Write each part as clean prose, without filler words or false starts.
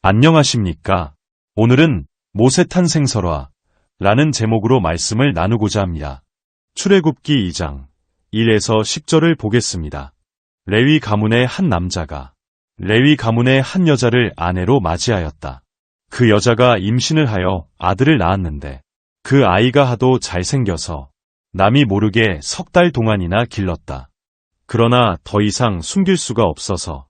안녕하십니까? 오늘은 모세 탄생설화라는 제목으로 말씀을 나누고자 합니다. 출애굽기 2장 1에서 10절을 보겠습니다. 레위 가문의 한 남자가 레위 가문의 한 여자를 아내로 맞이하였다. 그 여자가 임신을 하여 아들을 낳았는데 그 아이가 하도 잘생겨서 남이 모르게 3달 동안이나 길렀다. 그러나 더 이상 숨길 수가 없어서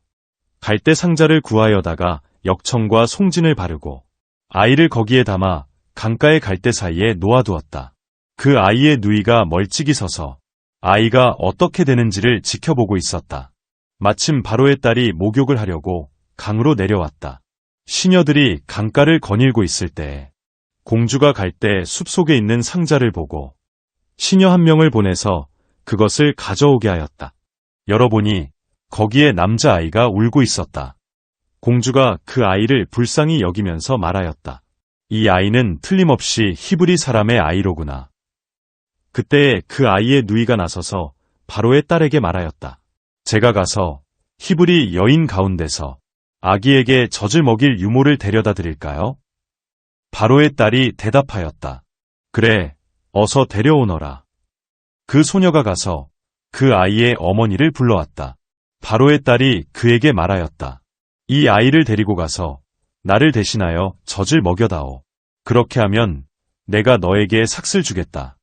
갈대 상자를 구하여다가 역청과 송진을 바르고 아이를 거기에 담아 강가의 갈대 사이에 놓아두었다. 그 아이의 누이가 멀찍이 서서 아이가 어떻게 되는지를 지켜보고 있었다. 마침 바로의 딸이 목욕을 하려고 강으로 내려왔다. 시녀들이 강가를 거닐고 있을 때에 공주가 갈대 숲속에 있는 상자를 보고 시녀 한 명을 보내서 그것을 가져오게 하였다. 열어보니 거기에 남자아이가 울고 있었다. 공주가 그 아이를 불쌍히 여기면서 말하였다. 이 아이는 틀림없이 히브리 사람의 아이로구나. 그때에 그 아이의 누이가 나서서 바로의 딸에게 말하였다. 제가 가서 히브리 여인 가운데서 아기에게 젖을 먹일 유모를 데려다 드릴까요? 바로의 딸이 대답하였다. 그래, 어서 데려오너라. 그 소녀가 가서 그 아이의 어머니를 불러왔다. 바로의 딸이 그에게 말하였다. 이 아이를 데리고 가서 나를 대신하여 젖을 먹여다오. 그렇게 하면 내가 너에게 삭슬 주겠다.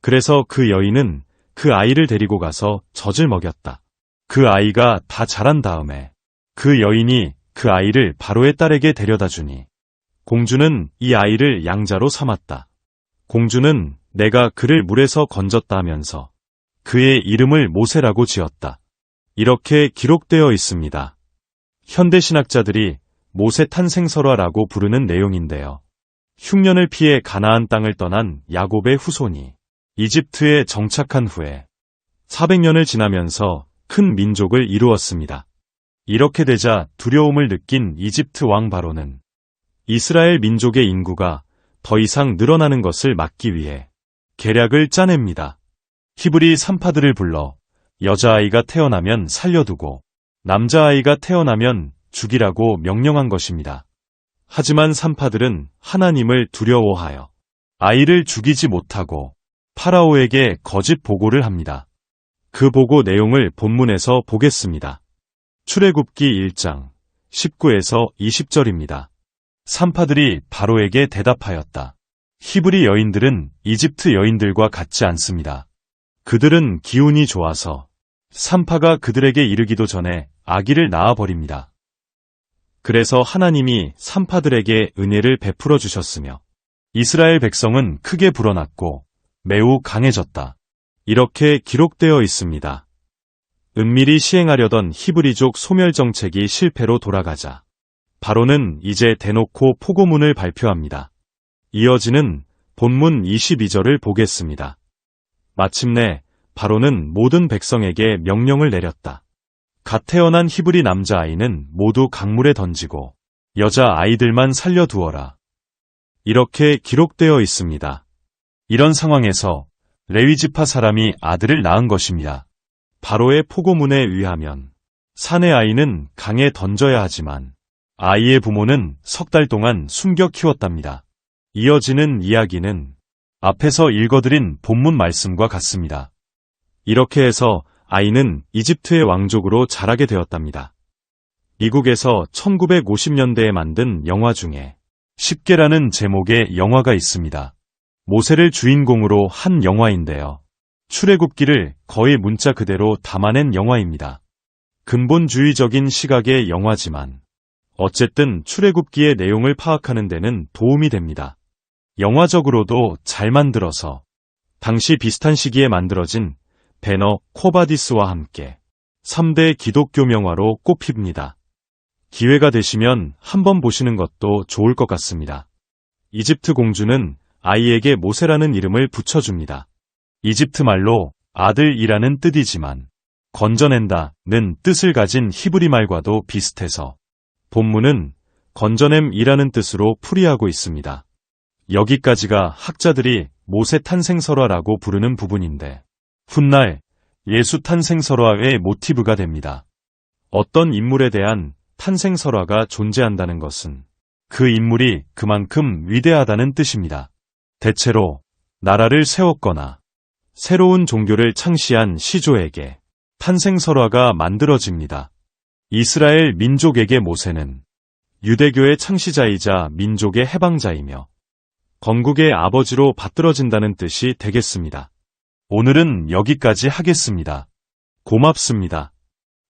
그래서 그 여인은 그 아이를 데리고 가서 젖을 먹였다. 그 아이가 다 자란 다음에 그 여인이 그 아이를 바로의 딸에게 데려다 주니 공주는 이 아이를 양자로 삼았다. 공주는 내가 그를 물에서 건졌다 하면서 그의 이름을 모세라고 지었다. 이렇게 기록되어 있습니다. 현대신학자들이 모세 탄생설화라고 부르는 내용인데요. 흉년을 피해 가나안 땅을 떠난 야곱의 후손이 이집트에 정착한 후에 400년을 지나면서 큰 민족을 이루었습니다. 이렇게 되자 두려움을 느낀 이집트 왕 바로는 이스라엘 민족의 인구가 더 이상 늘어나는 것을 막기 위해 계략을 짜냅니다. 히브리 산파들을 불러 여자아이가 태어나면 살려두고 남자아이가 태어나면 죽이라고 명령한 것입니다. 하지만 산파들은 하나님을 두려워하여 아이를 죽이지 못하고 파라오에게 거짓 보고를 합니다. 그 보고 내용을 본문에서 보겠습니다. 출애굽기 1장 19에서 20절입니다. 산파들이 바로에게 대답하였다. 히브리 여인들은 이집트 여인들과 같지 않습니다. 그들은 기운이 좋아서 산파가 그들에게 이르기도 전에 아기를 낳아버립니다. 그래서 하나님이 산파들에게 은혜를 베풀어 주셨으며 이스라엘 백성은 크게 불어났고 매우 강해졌다. 이렇게 기록되어 있습니다. 은밀히 시행하려던 히브리족 소멸 정책이 실패로 돌아가자 바로는 이제 대놓고 포고문을 발표합니다. 이어지는 본문 22절을 보겠습니다. 마침내 바로는 모든 백성에게 명령을 내렸다. 갓 태어난 히브리 남자아이는 모두 강물에 던지고 여자아이들만 살려두어라. 이렇게 기록되어 있습니다. 이런 상황에서 레위지파 사람이 아들을 낳은 것입니다. 바로의 포고문에 의하면 사내 아이는 강에 던져야 하지만 아이의 부모는 3달 동안 숨겨 키웠답니다. 이어지는 이야기는 앞에서 읽어드린 본문 말씀과 같습니다. 이렇게 해서 아이는 이집트의 왕족으로 자라게 되었답니다. 미국에서 1950년대에 만든 영화 중에 10개라는 제목의 영화가 있습니다. 모세를 주인공으로 한 영화인데요. 출애굽기를 거의 문자 그대로 담아낸 영화입니다. 근본주의적인 시각의 영화지만 어쨌든 출애굽기의 내용을 파악하는 데는 도움이 됩니다. 영화적으로도 잘 만들어서 당시 비슷한 시기에 만들어진 배너 코바디스와 함께 3대 기독교 명화로 꼽힙니다. 기회가 되시면 한번 보시는 것도 좋을 것 같습니다. 이집트 공주는 아이에게 모세라는 이름을 붙여줍니다. 이집트 말로 아들이라는 뜻이지만 건져낸다는 뜻을 가진 히브리 말과도 비슷해서 본문은 건져냄이라는 뜻으로 풀이하고 있습니다. 여기까지가 학자들이 모세 탄생설화라고 부르는 부분인데 훗날 예수 탄생설화의 모티브가 됩니다. 어떤 인물에 대한 탄생설화가 존재한다는 것은 그 인물이 그만큼 위대하다는 뜻입니다. 대체로 나라를 세웠거나 새로운 종교를 창시한 시조에게 탄생설화가 만들어집니다. 이스라엘 민족에게 모세는 유대교의 창시자이자 민족의 해방자이며 건국의 아버지로 받들어진다는 뜻이 되겠습니다. 오늘은 여기까지 하겠습니다. 고맙습니다.